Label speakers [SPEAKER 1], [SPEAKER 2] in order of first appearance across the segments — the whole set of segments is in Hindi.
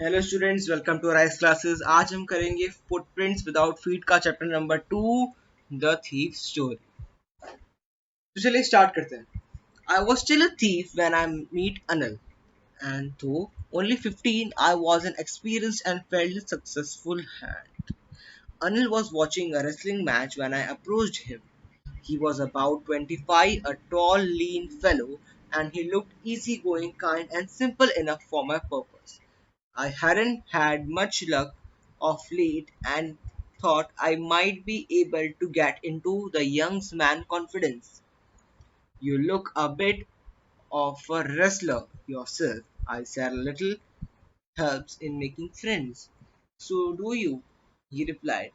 [SPEAKER 1] Hello students, welcome to Rice classes. आज हम करेंगे फुटप्रिंट्स विदाउट फीट का chapter number 2, the thief story. तो चलिए स्टार्ट करते हैं। I was still a thief when I meet Anil, and though only 15, I was an experienced and fairly successful hand. Anil was watching a wrestling match when I approached him. He was about 25, a tall, lean fellow, and he looked easygoing, kind, and simple enough for my purpose. I hadn't had much luck of late and thought I might be able to get into the young man's confidence. You look a bit of a wrestler yourself. I said a little helps in making friends. So do you? He replied,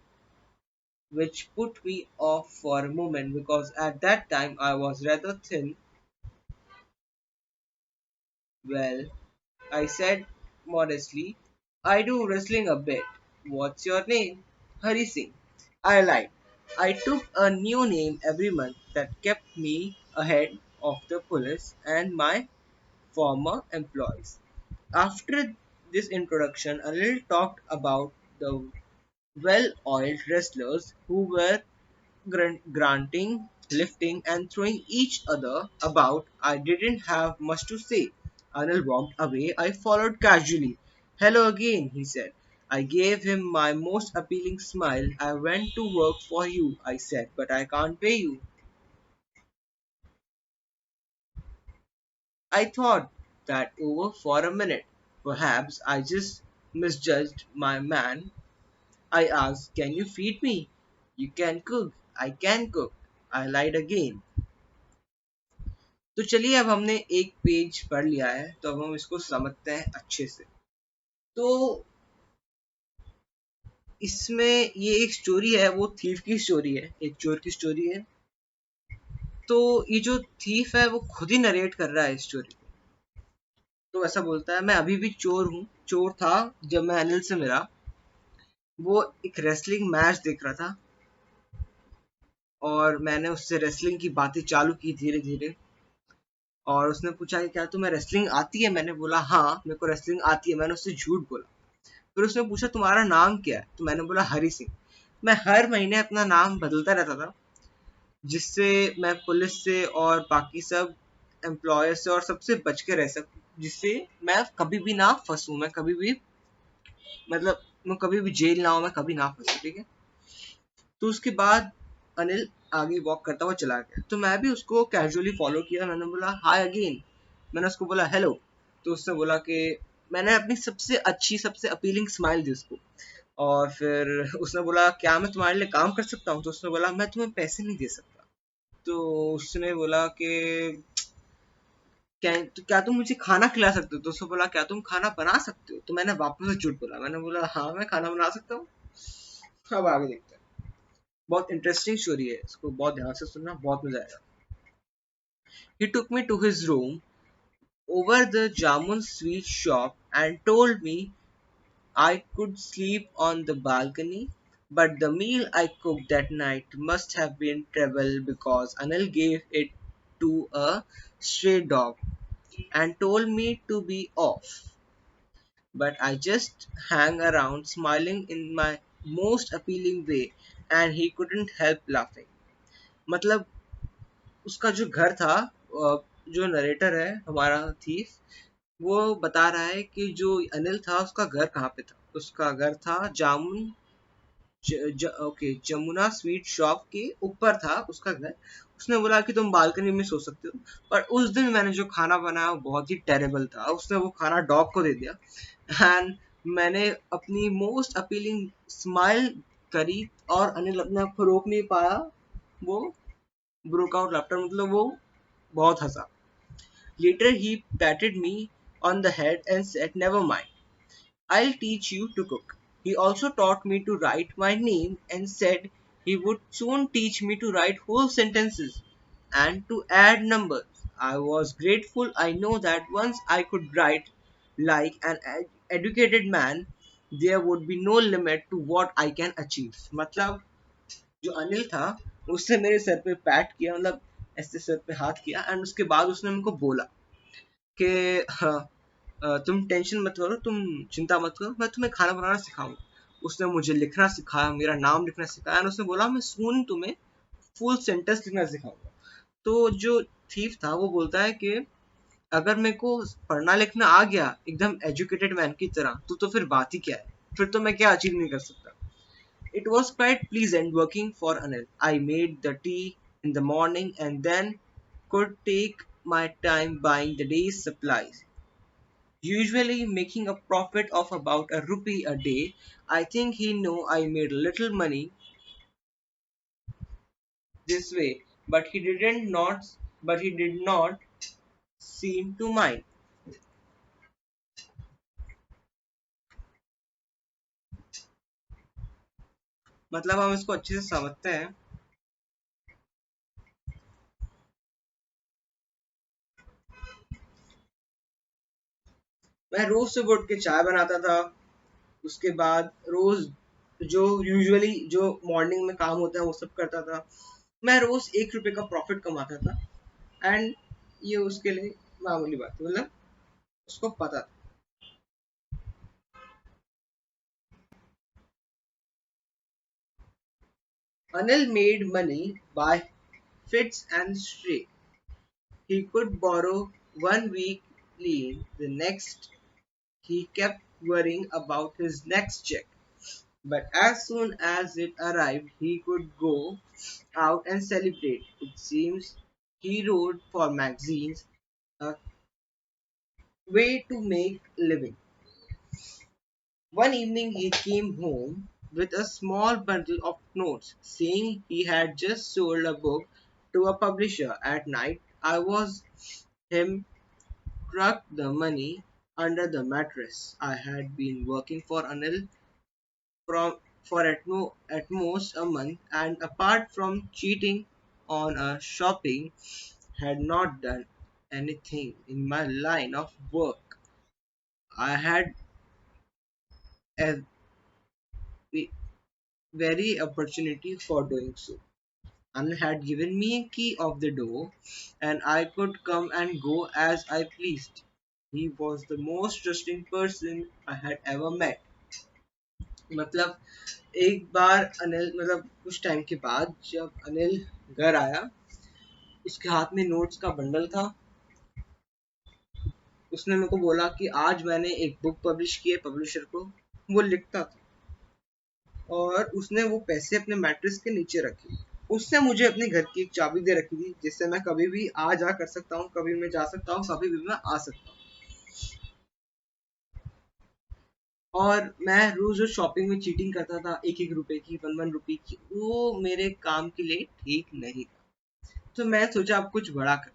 [SPEAKER 1] which put me off for a moment because at that time I was rather thin. Well, I said modestly, I do wrestling a bit. What's your name? Hari Singh. I lied. I took a new name every month that kept me ahead of the police and my former employees. After this introduction, a little talked about the well-oiled wrestlers who were grunting, lifting, and throwing each other about. I didn't have much to say. Anil walked away. I followed casually. Hello again, he said. I gave him my most appealing smile. I went to work for you, I said, but I can't pay you. I thought that over for a minute. Perhaps I just misjudged my man. I asked, can you feed me? You can cook. I can cook. I lied again. तो चलिए, अब हमने एक पेज पढ़ लिया है तो अब हम इसको समझते हैं अच्छे से। तो इसमें ये एक स्टोरी है, वो थीफ की स्टोरी है, एक चोर की स्टोरी है। तो ये जो थीफ है वो खुद ही नरेट कर रहा है इस स्टोरी को। तो ऐसा बोलता है, मैं अभी भी चोर हूँ, चोर था जब मैं अनिल से मिला। वो एक रेसलिंग मैच देख रहा था और मैंने उससे रेसलिंग की बातें चालू की धीरे धीरे। और उसने पूछा कि क्या तुम्हें रेसलिंग आती है? मैंने बोला हाँ, मेरे को रेसलिंग आती है। मैंने उससे झूठ बोला। फिर उसने पूछा तुम्हारा नाम क्या है? तो मैंने बोला हरी सिंह। मैं हर महीने अपना नाम बदलता रहता था, जिससे मैं पुलिस से और बाकी सब एम्प्लॉयर से और सबसे बच के रह सकूं, जिससे मैं कभी भी ना फंसूं, मैं कभी भी मतलब मैं कभी भी जेल ना हो, मैं कभी ना फंसूं। ठीक है। तो उसके बाद अनिल आगे वॉक करता हुआ चला गया, तो मैं भी उसको कैजुअली फॉलो किया। मैंने बोला हाय अगेन। मैंने उसको बोला हेलो। तो उसने बोला कि मैंने अपनी सबसे अच्छी सबसे अपीलिंग स्माइल दी उसको। और फिर उसने बोला क्या मैं तुम्हारे लिए काम कर सकता हूँ? तो उसने बोला मैं तुम्हें पैसे नहीं दे सकता। तो उसने बोला कि क्या तुम मुझे खाना खिला सकते हो? तो उसने बोला क्या तुम खाना बना सकते हो? तो मैंने वापस से झूठ बोला। मैंने बोला हाँ, मैं खाना बना सकता हूँ। अब आगे देखते हैं। बहुत इंटरेस्टिंग स्टोरी है, इसको बहुत ध्यान से सुनना, बहुत मजा आएगा। He took me to his room over the jamun sweet shop and told me I could sleep on the balcony, but the meal I cooked that night must have been trouble because Anil gave it to a stray dog and told me to be off. But I just hang around smiling in my most appealing way and he couldn't help laughing. मतलब उसका जो घर था, जो नरेटर है हमारा थीफ, वो बता रहा है कि जो अनिल था उसका घर कहाँ पे था। उसका घर था जामुन ओके, जमुना स्वीट शॉप के ऊपर था उसका घर। उसने बोला कि तुम बालकनी में सो सकते हो। पर उस दिन मैंने जो खाना बनाया वो बहुत ही टेरेबल था। उसने वो खाना डॉग को दे दिया एंड मैंने अपनी मोस्ट अपीलिंग स्माइल करी और अनिल अपने आप को रोक नहीं पाया। वो ब्रोक आउट लाफ्टर, मतलब वो बहुत हंसा। Later he patted me on the head and said, never mind, I'll teach you to cook. He also taught me to write my name and said he would soon teach me to write whole sentences and to add numbers. I was grateful. I know that once I could write like an educated man, there would be no limit to what I can achieve. मतलब जो अनिल था उसने मेरे सर पे पैट किया, मतलब ऐसे सर पे हाथ किया एंड उसके बाद उसने मेरे को बोला कि हाँ, तुम टेंशन मत करो, तुम चिंता मत करो, मैं तुम्हें खाना बनाना सिखाऊंगा। उसने मुझे लिखना सिखाया, मेरा नाम लिखना सिखाया, और उसने बोला मैं सून तुम्हें फुल सेंटेंस लिखना सिखाऊंगा। तो जो थीफ था वो बोलता है कि अगर मेरे को पढ़ना लिखना आ गया एकदम एजुकेटेड मैन की तरह, तो फिर बात ही क्या है, फिर तो मैं क्या अचीव नहीं कर सकता। It was quite pleasant working for Anil. I made the tea in the morning and then could take my time buying the day's supplies, usually making a profit of about a rupee a day. I think he knew I made little money this way, but he did not seem to mind. मतलब हम इसको अच्छे से समझते हैं। मैं रोज सुबह उठ के चाय बनाता था, उसके बाद रोज जो यूजुअली जो मॉर्निंग में काम होता है वो सब करता था। मैं रोज 1 रुपए का प्रॉफिट कमाता था। एंड ये उसके लिए मामूली बात है, मतलब उसको पता था। Anil made money by fits and stray. He could borrow 1 week leave, the next he kept worrying about his next check. But as soon as it arrived, he could go out and celebrate. It seems he wrote for magazines, a way to make living. One evening he came home with a small bundle of notes, saying he had just sold a book to a publisher. At night, I was him tucked the money under the mattress. I had been working for Anil from for at most a month, and apart from cheating on a shopping, had not done anything in my line of work. I had a very opportunity for doing so. Anil had given me a key of the door, and I could come and go as I pleased. He was the most trusting person I had ever met. मतलब एक बार अनिल, मतलब कुछ टाइम के बाद जब अनिल घर आया, उसके हाथ में नोट्स का बंडल था। उसने मेरे को बोला कि आज मैंने एक बुक पब्लिश की है पब्लिशर को। वो लिखता था और उसने वो पैसे अपने मैट्रेस के नीचे रखे। उसने मुझे अपने घर की एक चाबी दे रखी थी, जिससे मैं कभी भी आ जा कर सकता हूँ, कभी मैं जा सकता हूँ, कभी भी मैं आ सकता हूँ। और मैं रोज रोज शॉपिंग में चीटिंग करता था, एक एक रुपए की, 1 1 रुपए की, वो मेरे काम के लिए ठीक नहीं था। तो मैं सोचा अब कुछ बड़ा कर।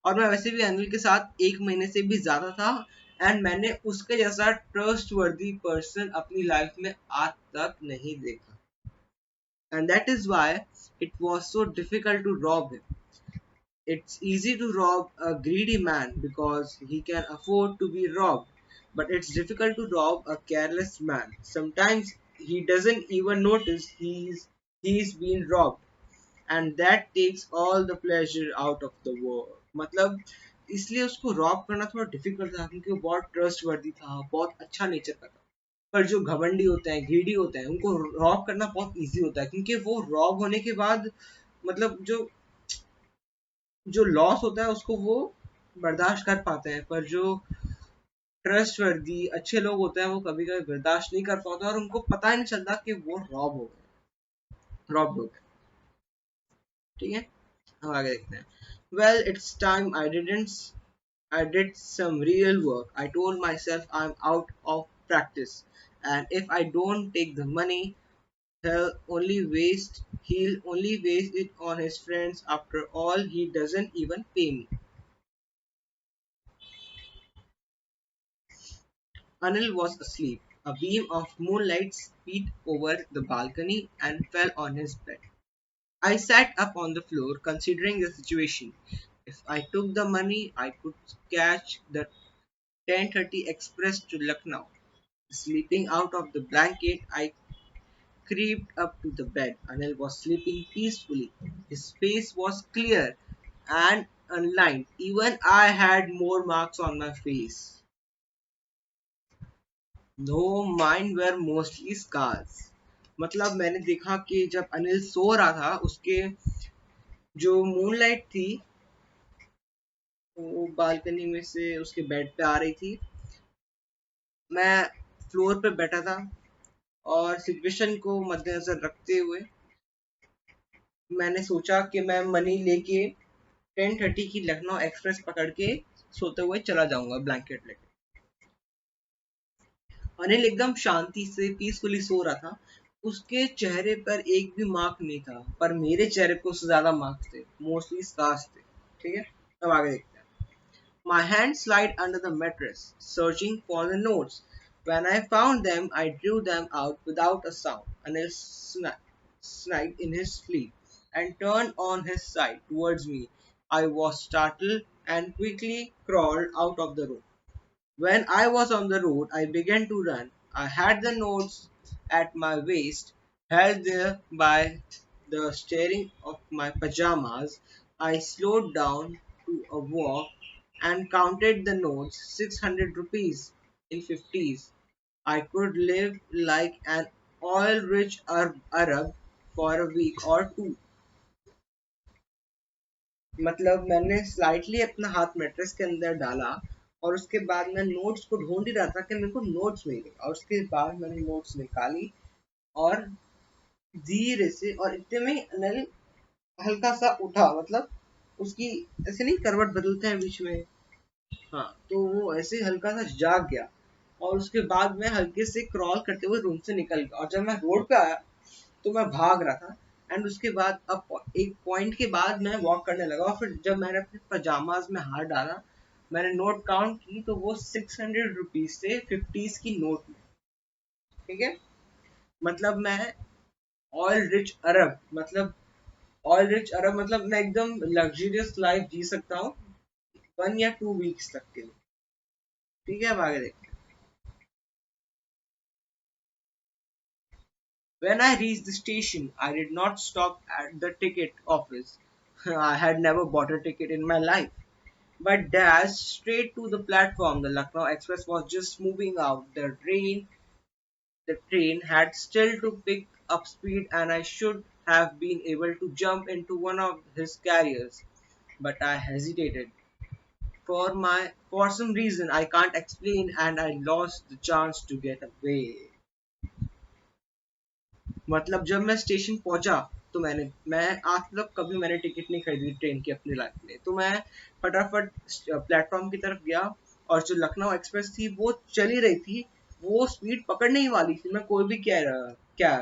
[SPEAKER 1] और मैं वैसे भी अनिल के साथ 1 महीने से भी ज्यादा था, एंड मैंने उसके जैसा ट्रस्ट वर्दी पर्सन अपनी लाइफ में आज तक नहीं देखा। And that is why it was so difficult to rob him. It's easy to rob a greedy man because he can afford to be robbed, but it's difficult to rob a careless man. Sometimes he doesn't even notice he's been robbed, and that takes all the pleasure out of the world. मतलब इसलिए उसको रॉब करना थोड़ा डिफिकल्ट था, क्योंकि वो बहुत ट्रस्ट वर्दी था, बहुत अच्छा नेचर का था। पर जो घमंडी होते हैं, ग्रीडी होते हैं, उनको रॉब करना बहुत इजी होता है, क्योंकि वो रॉब होने के बाद मतलब जो जो लॉस होता है उसको वो बर्दाश्त कर पाते हैं। पर जो ट्रस्टवर्दी अच्छे लोग होते हैं वो कभी कभी बर्दाश्त नहीं कर पाते, और उनको पता ही नहीं चलता कि वो रॉब हो गए। ठीक है, हम आगे देखते हैं। Well it's time I did some real work. I told myself I'm out of practice, and if I don't take the money, he'll he'll only waste it on his friends. After all, he doesn't even pay me. Anil was asleep. A beam of moonlight beat over the balcony and fell on his bed. I sat up on the floor, considering the situation. If I took the money, I could catch the 10:30 express to Lucknow. Sleeping out of the blanket, I creeped up to the bed. Anil was sleeping peacefully. His face was clear and unlined. Even I had more marks on my face. दो माइंड वेर मोस्टली स्कार्स। मतलब मैंने देखा कि जब अनिल सो रहा था, उसके जो मूनलाइट थी वो बालकनी में से उसके बेड पे आ रही थी। मैं फ्लोर पे बैठा था और सिचुएशन को मद्देनजर रखते हुए मैंने सोचा कि मैं मनी लेके 10:30 की लखनऊ एक्सप्रेस पकड़ के सोते हुए चला जाऊंगा ब्लैंकेट लेके। अनिल एकदम शांति से पीसफुली सो रहा था। उसके चेहरे पर एक भी मार्क नहीं था, पर मेरे चेहरे पे उससे ज्यादा मार्क्स थे, मोस्टली स्कार्स थे। ठीक है, अब आगे देखते हैं। My hands slid under the mattress, searching for the notes. When I found them, I drew them out without a sound. Anil sniped in his sleep and turned on his side towards me. I was startled and quickly crawled out of the room. When I was on the road, I began to run. I had the notes at my waist, held there by the steering of my pajamas. I slowed down to a walk and counted the notes, 600 rupees in 50s. I could live like an oil rich Arab for a week or two. मतलब मैंने स्लाइटली अपना हाथ मैट्रेस के अंदर डाला और उसके बाद मैं नोट्स को ढूंढ ही रहा था कि मेरे को नोट्स मिल गए, और उसके बाद मैंने नोट्स निकाली और धीरे से, और इतने में ही अनिल हल्का सा उठा। मतलब उसकी ऐसे नहीं करवट बदलते हैं बीच में, हाँ, तो वो ऐसे हल्का सा जाग गया। और उसके बाद मैं हल्के से क्रॉल करते हुए रूम से निकल गया, और जब मैं रोड पे आया तो मैं भाग रहा था। एंड उसके बाद अब एक पॉइंट के बाद मैं वॉक करने लगा, और फिर जब मैंने अपने पजामाज में हाथ डाला, मैंने नोट काउंट की तो वो 600 रुपीज से 50s की नोट में। ठीक है, मतलब मैं ऑयल रिच अरब, मतलब ऑयल रिच अरब, मतलब मैं एकदम लग्जरियस लाइफ जी सकता हूँ 1 या 2 वीक्स तक के लिए। ठीक है, अब आगे देखते हैं। When I reached the station, I did not stop at the ticket office. I had never bought a ticket in my life, but dashed straight to the platform. The Lucknow Express was just moving out. The train had still to pick up speed, and I should have been able to jump into one of his carriers. But I hesitated. For some reason I can't explain, and I lost the chance to get away. मतलब जब मैं स्टेशन पहुंचा तो मैं आज तक कभी मैंने टिकट नहीं खरीदी ट्रेन की अपनी लाइफ में, तो मैं फटाफट प्लेटफॉर्म की तरफ गया। और जो लखनऊ एक्सप्रेस थी वो चली रही थी, वो स्पीड पकड़ने ही वाली थी। मैं कोई भी क्या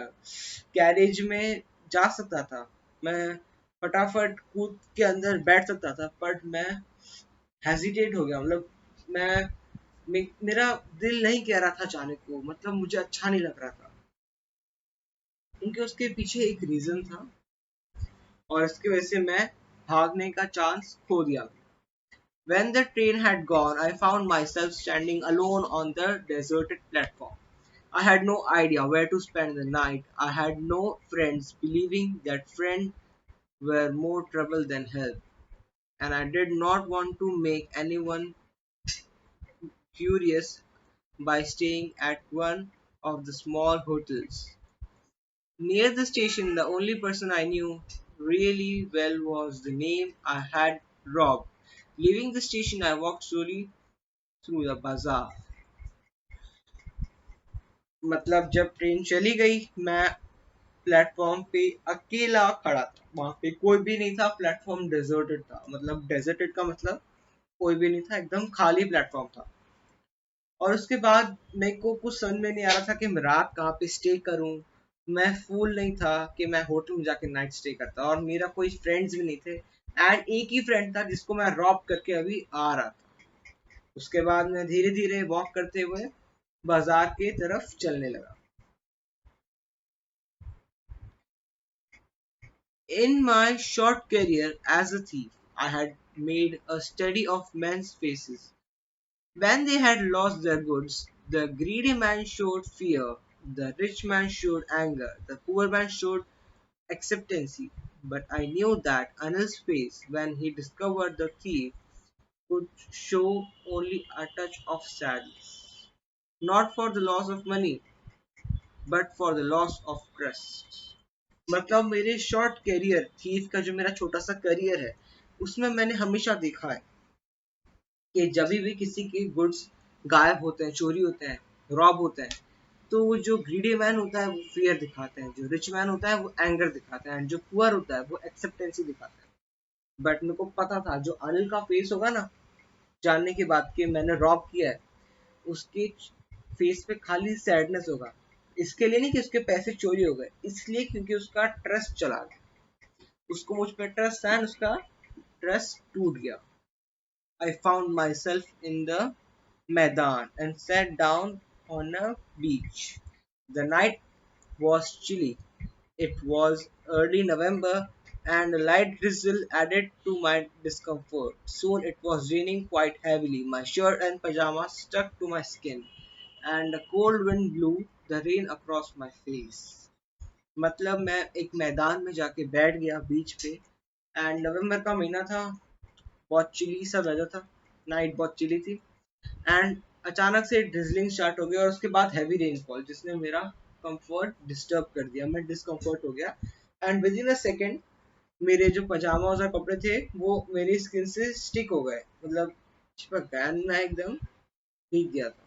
[SPEAKER 1] कैरेज में जा सकता था, मैं फटाफट कूद के अंदर बैठ सकता था, बट मैं हेजिटेट हो गया। मतलब मेरा दिल नहीं कह रहा था जाने को, मतलब मुझे अच्छा नहीं लग रहा था, क्योंकि उसके पीछे एक रीजन था, और इसकी वजह से मैं भागने का चांस खो दिया। When the train had gone, I found myself standing alone on the deserted platform. I had no idea where to spend the night. I had no friends, believing that friends were more trouble than help, and I did not want to make anyone curious by staying at one of the small hotels. Near the station, the only person I knew really well was the name I had Rob. Leaving the station, I walked slowly through the bazaar. मतलब जब ट्रेन चली गई, मैं प्लेटफॉर्म पे अकेला खड़ा था, वहां पे कोई भी नहीं था, प्लेटफॉर्म डेजर्टेड था। मतलब डेजर्टेड का मतलब कोई भी नहीं था, एकदम खाली प्लेटफॉर्म था। और उसके बाद मेरे को कुछ समझ में नहीं आ रहा था कि मैं रात कहाँ पे स्टे करूं। मैं फूल नहीं था कि मैं होटल में जाके नाइट स्टे करता, और मेरा कोई फ्रेंड्स भी नहीं थे। एंड एक ही फ्रेंड था जिसको मैं रॉब करके अभी आ रहा था। उसके बाद मैं धीरे धीरे वॉक करते हुए बाजार के तरफ चलने लगा। In my short career as a thief, I had made a study of men's faces. When they had lost their goods, the greedy man showed fear, the rich man showed anger, the poor man showed acceptancy. But I knew that Anil's face, when he discovered the thief, could show only a touch of sadness. not for the loss of money but for the loss of trust. मतलब मेरे शॉर्ट करियर थीफ का जो मेरा छोटा सा करियर है उसमें मैंने हमेशा देखा है कि जब भी किसी के गुड्स गायब होते हैं, चोरी होते हैं, रॉब होते हैं, तो वो जो ग्रीडी मैन होता है वो फियर दिखाते हैं, जो रिच मैन होता है वो एंगर दिखाता है, एंड जो पुअर होता है वो एक्सेप्टेंसी दिखाता है। बट मेरे को पता था जो अनिल का फेस होगा ना, जानने के बाद कि मैंने रॉब किया है, उसके फेस पे खाली सैडनेस होगा। इसके लिए नहीं कि उसके पैसे चोरी हो गए, इसलिए क्योंकि उसका ट्रस्ट चला गया, उसको मुझ पर ट्रस्ट था, उसका ट्रस्ट टूट गया। I found myself in the Maidan and sat down on a beach. The night was chilly. It was early November and a light drizzle added to my discomfort. Soon it was raining quite heavily. My shirt and pajamas stuck to my skin and a cold wind blew the rain across my face. मतलब मैं एक मैदान में जाके बैठ गया बीच पे, एंड नवंबर का महीना था, बहुत चिली सा वेदर था, नाइट बहुत चिली थी, एंड अचानक से ड्रिजलिंग स्टार्ट हो गया और उसके बाद हैवी रेनफॉल जिसने मेरा कंफर्ट डिस्टर्ब कर दिया, मैं डिस्कम्फर्ट हो गया, and with in a second मेरे जो पजामाज और कपड़े थे वो मेरी स्किन से स्टिक हो गए, मतलब चिपक गया, and मैं एकदम भीग गया था।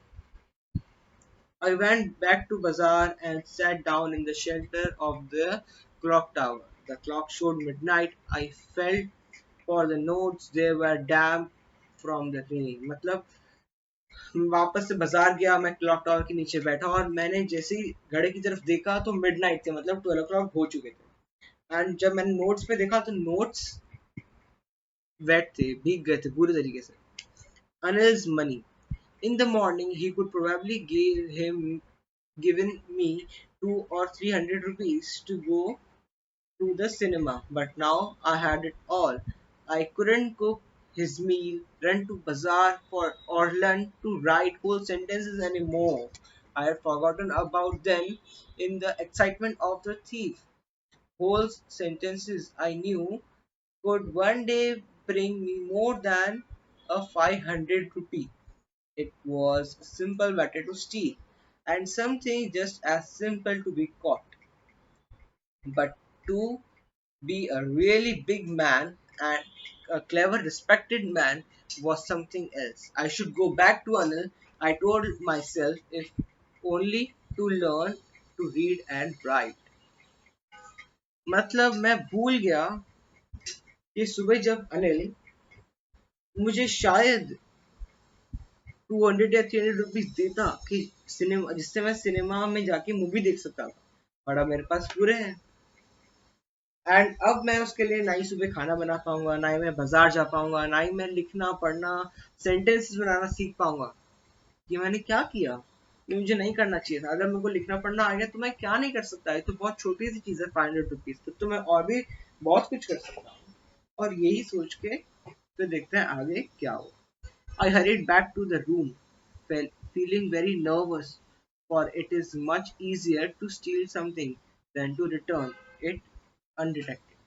[SPEAKER 1] I went back to bazaar and sat down in the shelter of the clock tower. The clock showed midnight. I felt for the notes, they were damp from the rain. मतलब वापस से बाजार गया, मैं क्लॉक टावर के नीचे बैठा और मैंने जैसे ही घड़ी की तरफ देखा तो मिडनाइट थे, मतलब 12 o'clock हो चुके थे, एंड जब मैंने नोट्स पे देखा तो नोट्स वेट थे, भीग गए थे पूरी तरीके से। Anil's money. In the morning he could probably given me 2 or 300 rupees to go to the cinema, but now I had it all. I couldn't cook his meal, run to bazaar for or learn to write whole sentences anymore. I had forgotten about them in the excitement of the thief. Whole sentences I knew could one day bring me more than a 500 rupee. It was a simple matter to steal, and something just as simple to be caught. But to be a really big man and a clever, respected man was something else. I should go back to Anil, I told myself, if only to learn to read and write. मतलब मैं भूल गया कि सुबह जब अनिल मुझे शायद 200 या 300 रुपीज देता कि सिनेमा, जिससे मैं सिनेमा में जाके मूवी देख सकता था, बड़ा मेरे पास पूरे हैं, एंड अब मैं उसके लिए ना ही सुबह खाना बना पाऊंगा, ना ही मैं बाजार जा पाऊंगा, ना ही मैं लिखना पढ़ना सेंटेंसेस बनाना सीख पाऊंगा। ये मैंने क्या किया, ये मुझे नहीं करना चाहिए था। अगर मेरे को लिखना पढ़ना आ गया तो मैं क्या नहीं कर सकता, ये तो बहुत छोटी सी चीज़ है, 500 रुपीज, तो मैं और भी बहुत कुछ कर सकता हूँ। और यही सोच के तो देखते हैं आगे क्या हो। I hurried back to the room, feeling very nervous, for it is much easier to steal something than to return it undetected.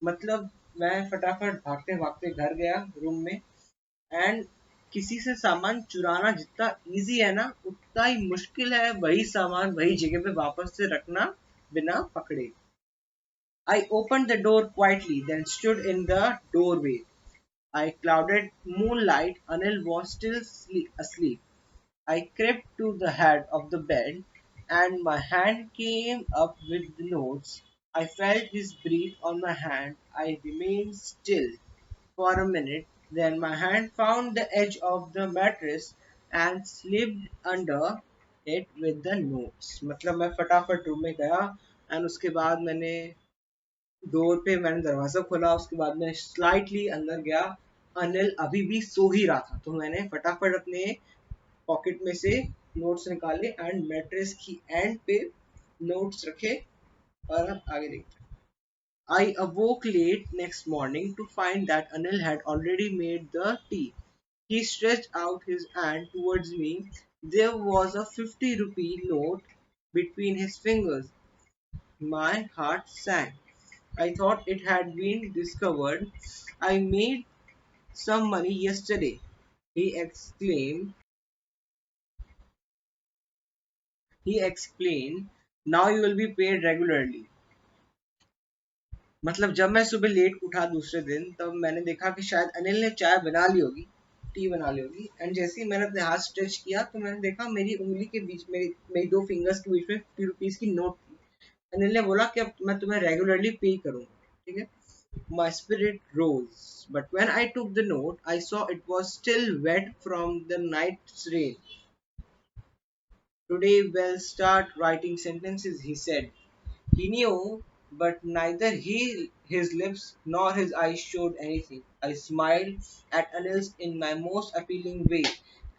[SPEAKER 1] मतलब मैं फटाफट भागते भागते घर गया रूम में, एंड किसी से सामान चुराना जितना इजी है ना उतना ही मुश्किल है वही सामान वही जगह पे वापस से रखना बिना पकड़े। I opened the door quietly, then stood in the doorway. I clouded moonlight. Anil was still asleep. I crept to the head of the bed and my hand came up with the notes. I felt his breath on my hand. I remained still for a minute. Then my hand found the edge of the mattress and slipped under it with the notes. मतलब मैं फटाफट रूम में गया एंड उसके बाद मैंने डोर पे मैंने दरवाजा खोला, उसके बाद मैं स्लाइटली अंदर गया। अनिल अभी भी सो ही रहा था, तो मैंने फटाफट अपने पॉकेट में से नोट्स निकाले एंड मैट्रेस की एंड पे नोट्स रखे, और अब आगे देखते हैं। I awoke late next morning to find that Anil had already made the tea. He stretched out his hand towards me. There was a 50 rupee note between his fingers. My heart sank. I thought it had been discovered. I made some money yesterday, he exclaimed. he explained, now you will be paid regularly. मतलब जब मैं सुबह लेट उठा दूसरे दिन, तब मैंने देखा कि शायद अनिल ने चाय बना ली होगी, टी बना ली होगी, एंड जैसे ही मैंने अपने हाथ स्ट्रेच किया तो मैंने देखा मेरी उंगली के बीच में, मेरी दो फिंगर्स के बीच में 50 रुपीज की नोट थी। अनिल ने बोला कि अब मैं तुम्हें रेगुलरली पे करूंगा, ठीक है। My spirit rose, but when I took the note, I saw it was still wet from the night's rain. Today we'll start writing sentences, he said. He knew, but neither his lips nor his eyes showed anything. I smiled at Anil's in my most appealing way,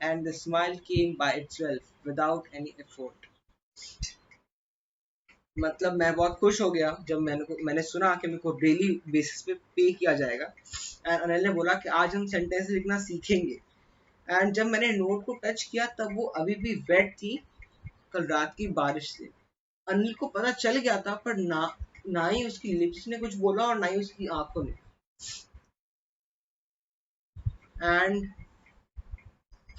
[SPEAKER 1] and the smile came by itself, without any effort. मतलब मैं बहुत खुश हो गया जब मैंने सुना कि मेरे को डेली बेसिस पे पे किया जाएगा। एंड अनिल ने बोला कि आज हम सेंटेंस लिखना सीखेंगे। एंड जब मैंने नोट को टच किया तब वो अभी भी वेट थी, कल रात की बारिश से। अनिल को पता चल गया था, पर ना ही उसकी लिप्स ने कुछ बोला और ना ही उसकी आंखों ने। एंड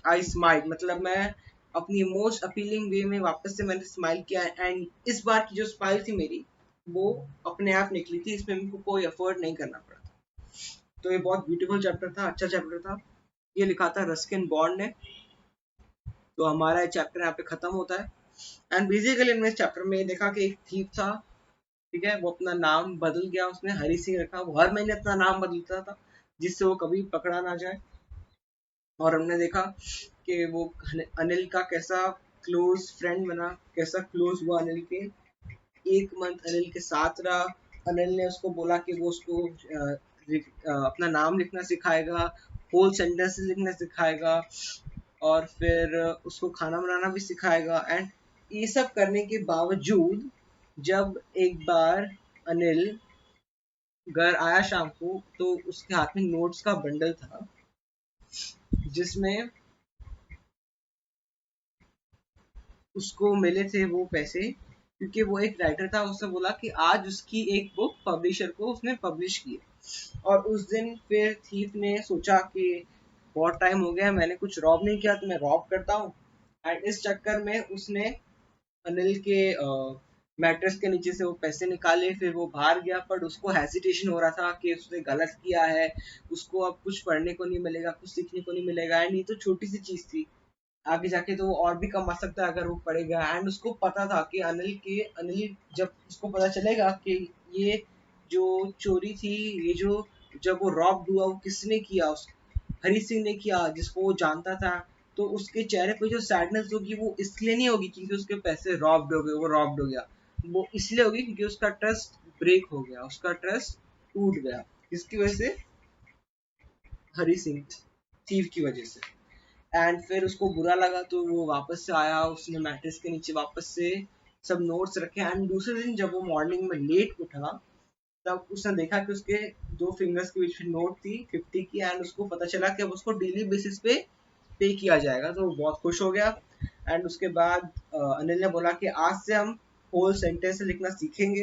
[SPEAKER 1] आई स्माइल, मतलब मैं अपनी मोस्ट अपीलिंग वे में वापस से मैंने स्माइल किया। एंड इस बार की जो स्माइल थी मेरी, वो अपने आप निकली थी, इसमें मेरे को कोई एफर्ट नहीं करना पड़ा था। तो ये बहुत ब्यूटीफुल चैप्टर था, अच्छा चैप्टर था। ये लिखा था रस्किन बॉन्ड ने। तो हमारा चैप्टर यहाँ पे खत्म होता है। एंड बेसिकली हमने इस चैप्टर में देखा कि एक थीप था, ठीक है, वो अपना नाम बदल गया, उसने हरी सिंह रखा। वो हर महीने अपना नाम बदलता था जिससे वो कभी पकड़ा ना जाए। और हमने देखा कि वो अनिल का कैसा क्लोज फ्रेंड बना, कैसा क्लोज हुआ अनिल के। एक मंथ अनिल के साथ रहा। अनिल ने उसको बोला कि वो उसको अपना नाम लिखना सिखाएगा, होल सेंटेंस लिखना सिखाएगा, और फिर उसको खाना बनाना भी सिखाएगा। एंड ये सब करने के बावजूद जब एक बार अनिल घर आया शाम को, तो उसके हाथ में नोट्स का बंडल था जिसमें उसको मिले थे वो पैसे, क्योंकि वो एक राइटर था। उसने बोला कि आज उसकी एक बुक पब्लिशर को उसने पब्लिश की। और उस दिन फिर थीफ ने सोचा कि बहुत टाइम हो गया, मैंने कुछ रॉब नहीं किया, तो मैं रॉब करता हूँ। एंड इस चक्कर में उसने अनिल के मैट्रेस के नीचे से वो पैसे निकाले, फिर वो बाहर गया। पर उसको हेजिटेशन हो रहा था कि उसने गलत किया है, उसको अब कुछ पढ़ने को नहीं मिलेगा, कुछ सीखने को नहीं मिलेगा। एंड ये तो छोटी सी चीज थी, आगे जाके तो वो और भी कमा सकता है अगर वो पढ़ेगा। एंड उसको पता था कि अनिल जब उसको पता चलेगा कि ये जो चोरी थी, ये जो जब वो रॉब हुआ वो किसने किया, उस हरी सिंह ने किया, जिसको वो जानता था। तो उसके चेहरे पे जो सैडनेस होगी वो इसलिए नहीं होगी क्योंकि उसके पैसे रॉब्ड हो गए, वो रॉब्ड हो गया। वो इसलिए होगी क्योंकि उसका ट्रस्ट ब्रेक हो गया, उसका ट्रस्ट टूट गया। किसकी वजह से? हरी सिंह थीव की वजह से। एंड फिर उसको बुरा लगा, तो वो वापस से आया, उसने मैट्रेस के नीचे वापस से सब नोट्स रखे। एंड दूसरे दिन जब वो मॉर्निंग में लेट उठा, तब उसने देखा कि उसके दो फिंगर्स के बीच में नोट थी 50 की। एंड उसको पता चला कि अब उसको डेली बेसिस पे किया जाएगा, तो वो बहुत खुश हो गया। एंड उसके बाद अनिल ने बोला कि आज से हम होल सेंटेंस लिखना सीखेंगे।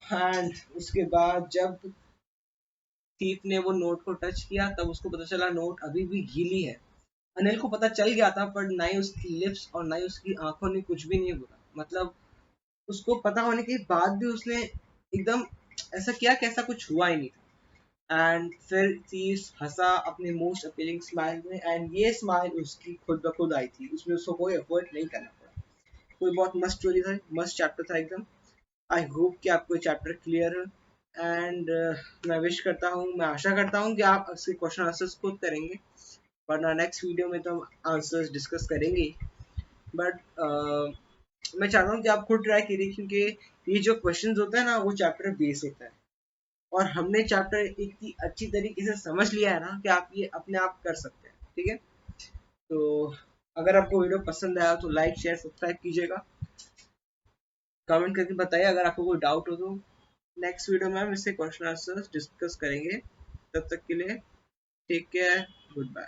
[SPEAKER 1] एंड उसके बाद जब थीफ ने वो नोट को टच किया, तब उसको पता चला नोट अभी भी गीली है। अनिल को पता चल गया था, पर ना ही उसकी लिप्स और ना ही उसकी आंखों ने कुछ भी नहीं बोला। मतलब उसको पता होने के बाद भी उसने एकदम ऐसा किया कि ऐसा कुछ हुआ ही नहीं था। एंड फिर थीफ हंसा अपने मोस्ट अपीलिंग स्माइल में। एंड ये स्माइल उसकी खुद ब खुद आई थी, उसमें उसको कोई एफर्ट नहीं करना पड़ा। कोई बहुत मस्त स्टोरी था, मस्त चैप्टर था एकदम। आई होप कि आपको चैप्टर क्लियर है। एंड मैं विश करता हूँ, मैं आशा करता हूँ कि आप इसके क्वेश्चन आंसर्स खुद करेंगे, वरना नेक्स्ट वीडियो में तो हम आंसर्स डिस्कस करेंगे। बट मैं चाहता हूँ कि आप खुद ट्राई करिए, क्योंकि ये जो क्वेश्चंस होता है ना, वो चैप्टर बेस होता है। और हमने चैप्टर इतनी अच्छी तरीके से समझ लिया है ना कि आप ये अपने आप कर सकते हैं, ठीक है। तो अगर आपको वीडियो पसंद आया तो लाइक शेयर सब्सक्राइब कीजिएगा, कमेंट करके बताइए अगर आपको कोई डाउट हो तो। नेक्स्ट वीडियो में हम इससे क्वेश्चन आंसर्स डिस्कस करेंगे। तब तक के लिए टेक केयर, गुड बाय।